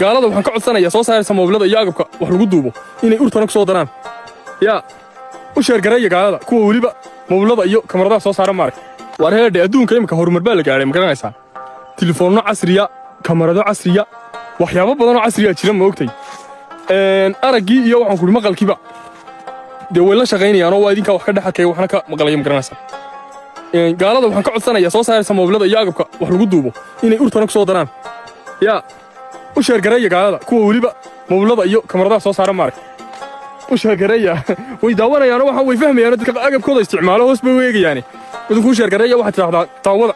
gaalada waxaan ka codsanayaa soo saaraysa moobilada iyo agabka wax lagu duubo inay urtana ku soo daraan yaa u sheergareeya gaalada kuwa weliba moobilada iyo kamaradaha soo saara maarag war heedhe adduunka imika horumar baa la gaadhay ma garanaysaa telefoonno casriya kamarado casriya waxyaabo badanoo casriya jira ma ogtay araggii iyo waxaan kuhi maqalkiiba dee way la shaqaynayaanoo waa idinkaa wax ka dhex arkaya waxna ka maqlaya ma garanaysaa gaalada waxaan ka codsanayaa soo saaraysa moobilada iyo agabka wax lagu duubo inay urtana ku soo daraan yaa u sheergareeya gaalada kuwa weliba moobilada iyo kamaradaha soo saara maarag u sheergareeya way daawanayaanoo waxaan way fahmayaano dadka agabkooda isticmaalo hoos bay u eegayaane idinkuu sheergareeya waxaad tidhaahdaa daawada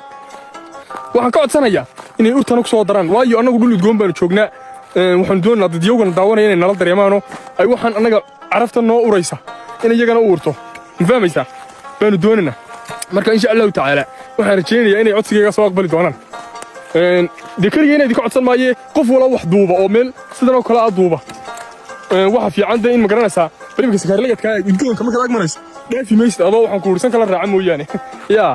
waxaan ka codsanayaa inay urtana ku soo daraan waayo annagu dhul udgoon baanu joognaa waxaanu doonaynaa dadyowgana daawanaya inay nala dareemaano ay waxaan annaga carafta noo uraysa in iyagana u urto ma fahmaysaa baanu doonaynaa marka insha allahu tacaala waxaan rajaynayaa inay codsigayga soo aqbali doonaan dee keliga inay idinka codsan maayee qof wala wax duuba oo meel sidan oo kale a duuba waxa fiican de in ma garanaysaa balimka sakaarlayadkaa udgoonka markaad ag marayso dhaafi maysid adoo waxaan kuursan kala raaca mooyaane yaa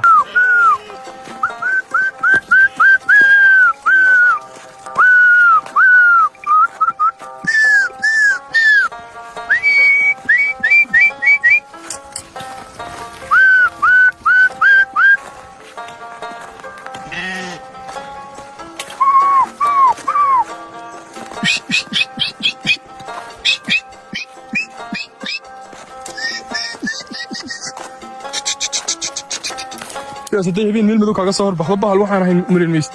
hadday habeen meel madow kaaga soo horbaxdo bahal waxaan ahayn marin maysid